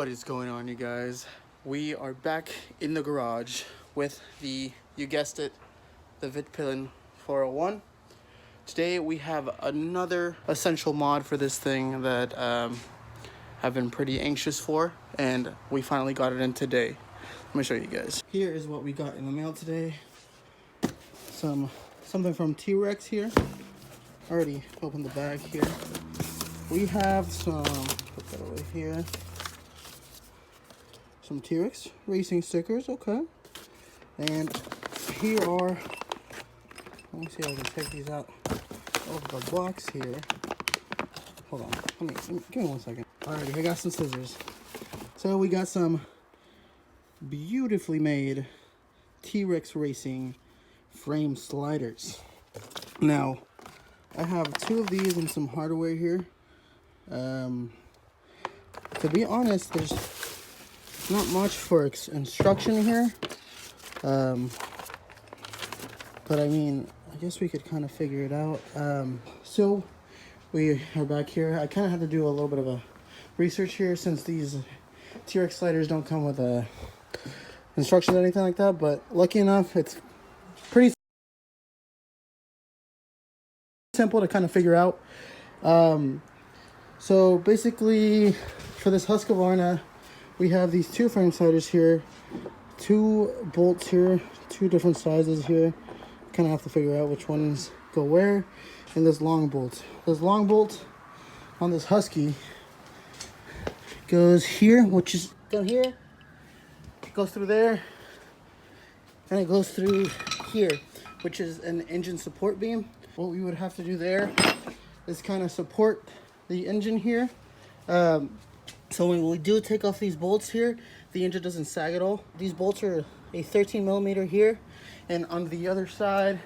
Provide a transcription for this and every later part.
What is going on, you guys? We are back in the garage with the, you guessed it, the Vitpilen 401. Today we have another essential mod for this thing that I've been pretty anxious for, and we finally got it in today. Let me show you guys. Here is what we got in the mail today. Something from T-Rex here. Already opened the bag here. We have some, put that away here. Some T-Rex racing stickers, okay. And here are, let me see if I can take these out of the box here. Hold on, give me 1 second. Alrighty, I got some scissors. So we got some beautifully made T-Rex racing frame sliders. Now, I have 2 of these and some hardware here. To be honest, there's not much for instruction here. But I mean, I guess we could kind of figure it out. So we are back here. I kind of had to do a little bit of a research here since these T-Rex sliders don't come with a instructions or anything like that. But lucky enough, it's pretty simple to kind of figure out. So basically, for this Husqvarna, we have these 2 frame sliders here, 2 bolts here, 2 different sizes here. Kind of have to figure out which ones go where, and this long bolt. This long bolt on this Husky goes here, which is down here. It goes through there, and it goes through here, which is an engine support beam. What we would have to do there is kind of support the engine here. So when we do take off these bolts here, the engine doesn't sag at all. These bolts are a 13 millimeter here, and on the other side,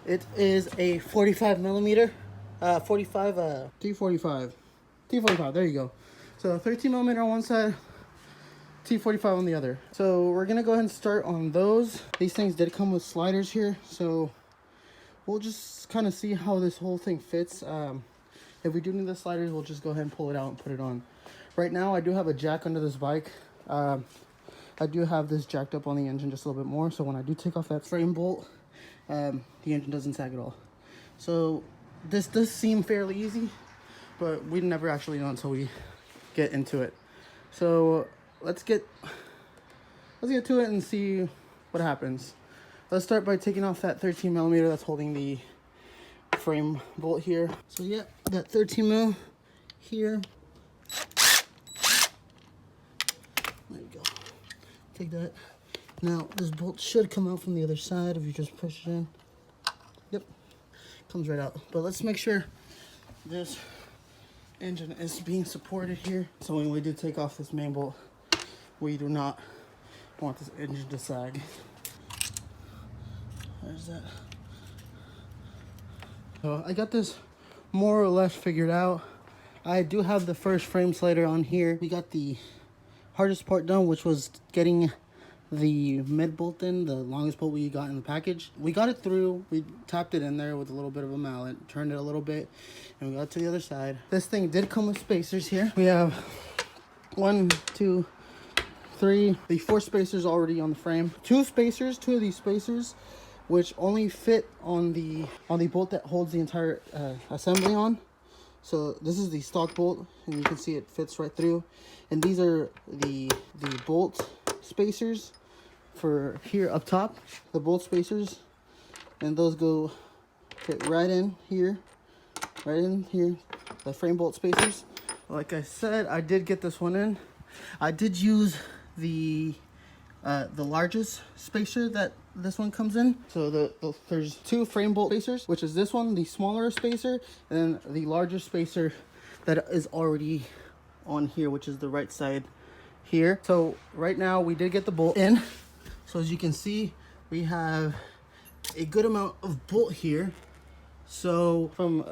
it is a 45 millimeter, T45, there you go. So 13 millimeter on one side, T45 on the other. So we're gonna go ahead and start on those. These things did come with sliders here, so we'll just kind of see how this whole thing fits. If we do need the sliders, we'll just go ahead and pull it out and put it on. Right now, I do have a jack under this bike. I do have this jacked up on the engine just a little bit more, so when I do take off that frame bolt, the engine doesn't sag at all. So this does seem fairly easy, but we never actually know until we get into it. So let's get to it and see what happens. Let's start by taking off that 13 millimeter that's holding the frame bolt here. So yeah, that 13 mil here. There you go. Take that. Now this bolt should come out from the other side if you just push it in. Yep, comes right out. But let's make sure this engine is being supported here. So when we do take off this main bolt, we do not want this engine to sag. There's that. So I got this more or less figured out. I do have the first frame slider on here. We got the hardest part done, which was getting the mid bolt in, the longest bolt we got in the package. We got it through, we tapped it in there with a little bit of a mallet, turned it a little bit, and we got to the other side. This thing did come with spacers here. We have 1, 2, 3, the 4 spacers already on the frame. 2 of these spacers, which only fit on the bolt that holds the entire assembly on. So this is the stock bolt, and you can see it fits right through. And these are the bolt spacers for here up top, the bolt spacers, and those fit right in here, the frame bolt spacers. Like I said, I did get this one in. I did use the largest spacer that this one comes in. So there's 2 frame bolt spacers, which is this one, the smaller spacer, and then the larger spacer that is already on here, which is the right side here. So right now we did get the bolt in. So as you can see, we have a good amount of bolt here. So from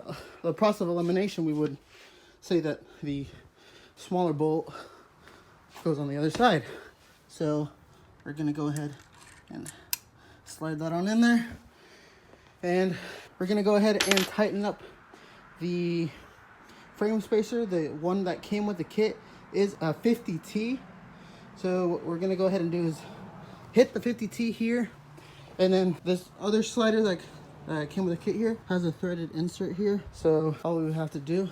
the process of elimination, we would say that the smaller bolt goes on the other side. So we're gonna go ahead and slide that on in there, and we're gonna go ahead and tighten up the frame spacer, the one that came with the kit. is a 50T. So what we're gonna go ahead and do is hit the 50T here, and then this other slider that came with a kit here has a threaded insert here. So all we would have to do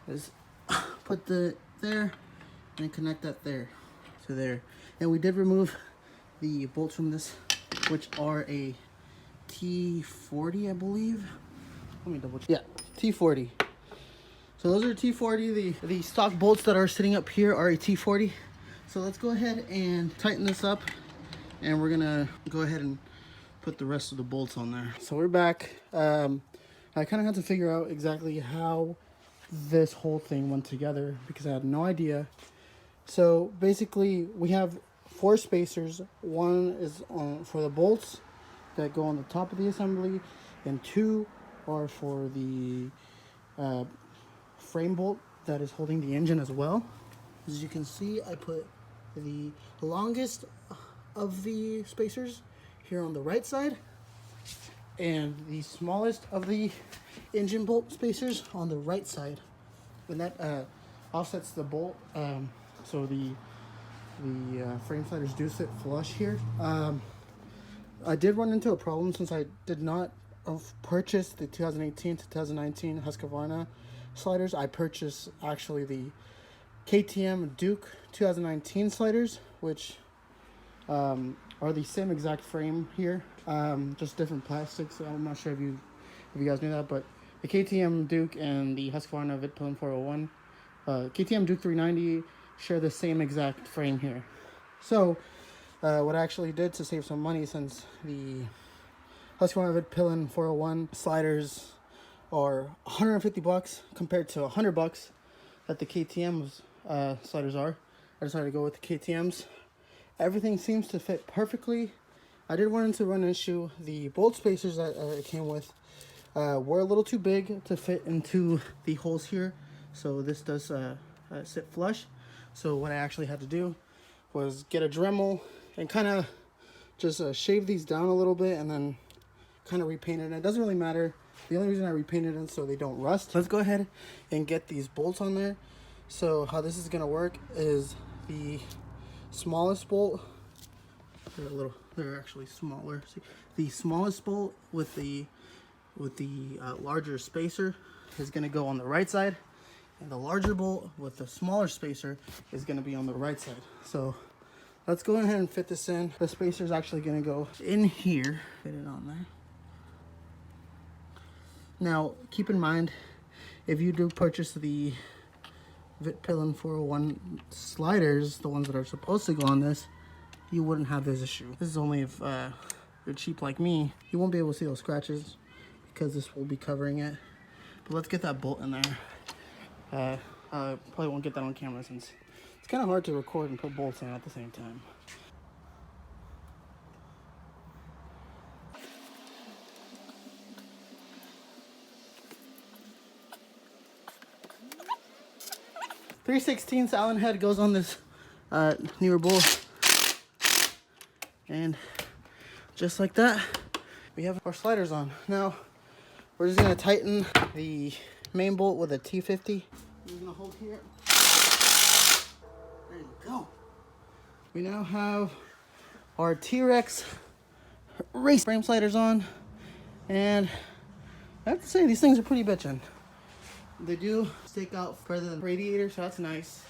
is put the there and connect that there to there. And we did remove the bolts from this, which are a T40, I believe. Let me double check. Yeah, T40. So those are T40. The stock bolts that are sitting up here are a T40. So let's go ahead and tighten this up, and we're gonna go ahead and put the rest of the bolts on there. So we're back. I kind of had to figure out exactly how this whole thing went together because I had no idea. So basically we have 4 spacers. One is for the bolts that go on the top of the assembly, and 2 are for the frame bolt that is holding the engine as well. As you can see, I put the longest of the spacers here on the right side, and the smallest of the engine bolt spacers on the right side, and that offsets the bolt, so the frame sliders do sit flush here. I did run into a problem since I did not purchase the 2018 to 2019 Husqvarna sliders. I purchased actually the KTM Duke 2019 sliders, which are the same exact frame here, just different plastics. I'm not sure if you guys knew that, but the KTM Duke and the Husqvarna Vitpilen 401, KTM Duke 390 share the same exact frame here. So what I actually did to save some money, since the Husqvarna Vitpilen 401 sliders are 150 bucks compared to 100 bucks that the KTM's sliders are, I decided to go with the KTM's. Everything seems to fit perfectly. I did run into an issue. The bolt spacers that it came with were a little too big to fit into the holes here, so this does sit flush. So what I actually had to do was get a Dremel and kind of just shave these down a little bit, and then kind of repaint it. And it doesn't really matter. The only reason I repainted them so they don't rust. Let's go ahead and get these bolts on there. So how this is gonna work is the smallest bolt, they're actually smaller. See, the smallest bolt with the larger spacer is gonna go on the right side, and the larger bolt with the smaller spacer is gonna be on the right side. So let's go ahead and fit this in. The spacer is actually gonna go in here, fit it on there. Now keep in mind, if you do purchase the Vitpilen 401 sliders, the ones that are supposed to go on this, you wouldn't have this issue. This is only if you're cheap like me. You won't be able to see those scratches because this will be covering it. But let's get that bolt in there. Probably won't get that on camera since it's kind of hard to record and put bolts in at the same time. .3/16 Allen head goes on this newer bolt, and just like that, we have our sliders on. Now we're just gonna tighten the main bolt with a T50. I'm just gonna hold here. There you go. We now have our T-Rex race frame sliders on, and I have to say these things are pretty bitchin'. They do stick out further than the radiator, so that's nice.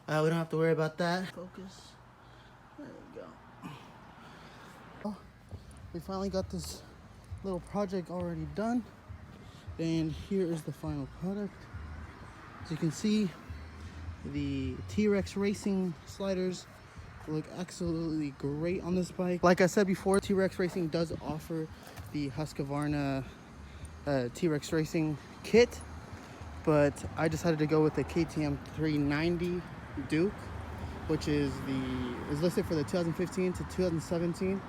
We don't have to worry about that. Focus. There we go. Well, we finally got this little project already done, and here is the final product. As you can see, the T-Rex Racing sliders look absolutely great on this bike. Like I said before, T-Rex Racing does offer the Husqvarna T-Rex Racing kit, but I decided to go with the KTM 390 Duke, which is listed for the 2015 to 2017.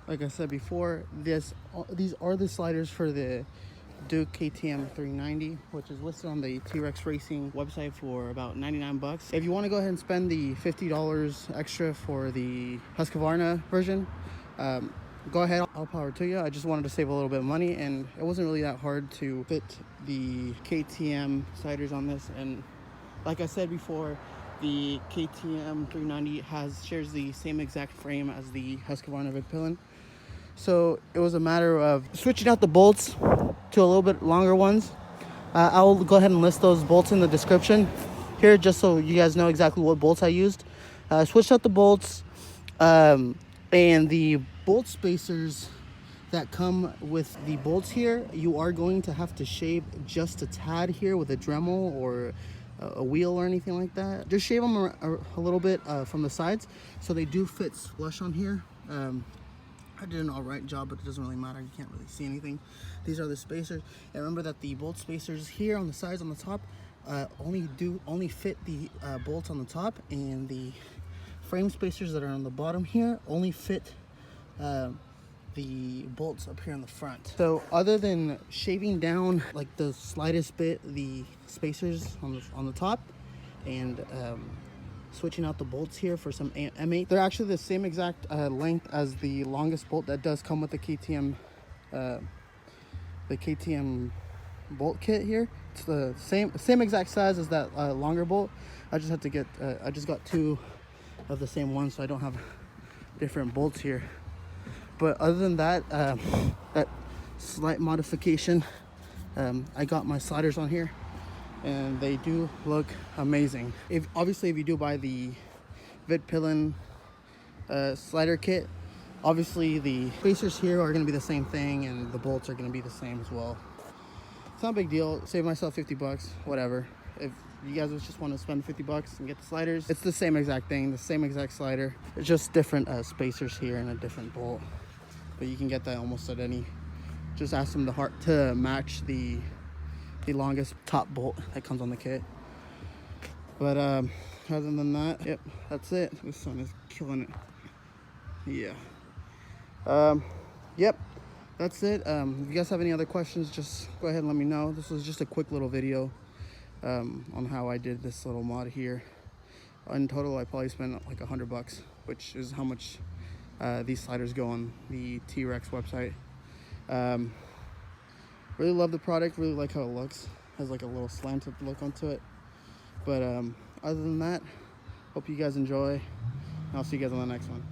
Like I said before, these are the sliders for the Duke KTM 390, which is listed on the T-Rex Racing website for about 99 bucks. If you want to go ahead and spend the $50 extra for the Husqvarna version, go ahead, all power to you. I just wanted to save a little bit of money, and it wasn't really that hard to fit the KTM sliders on this, and like I said before, the KTM 390 shares the same exact frame as the Husqvarna Vitpilen. So it was a matter of switching out the bolts to a little bit longer ones. I'll go ahead and list those bolts in the description here, just so you guys know exactly what bolts I used. Switched out the bolts, and the bolt spacers that come with the bolts here, you are going to have to shave just a tad here with a Dremel or a wheel or anything like that. Just shave them a little bit from the sides so they do fit flush on here. I did an alright job, but it doesn't really matter. You can't really see anything. These are the spacers. And remember that the bolt spacers here on the sides, on the top, only fit the bolts on the top, and the frame spacers that are on the bottom here only fit the bolts up here in the front. So other than shaving down like the slightest bit the spacers on the top, and switching out the bolts here for some M8, they're actually the same exact length as the longest bolt that does come with the KTM bolt kit here. It's the same exact size as that longer bolt. I just had to get I just got 2 of the same one, so I don't have different bolts here. But other than that, that slight modification, I got my sliders on here, and they do look amazing. Obviously, if you do buy the Vitpilen slider kit, obviously the spacers here are going to be the same thing, and the bolts are going to be the same as well. It's not a big deal. Save myself 50 bucks, whatever. If you guys just want to spend 50 bucks and get the sliders, it's the same exact thing, the same exact slider. It's just different spacers here and a different bolt. But you can get that almost at any. Just ask them to match the longest top bolt that comes on the kit. But other than that, yep, that's it. This one is killing it. Yeah. Yep, that's it. If you guys have any other questions, just go ahead and let me know. This was just a quick little video on how I did this little mod here. In total, I probably spent like $100, which is how much these sliders go on the T-Rex website. Really love the product, really like how it looks. Has like a little slanted look onto it. But other than that, hope you guys enjoy. I'll see you guys on the next one.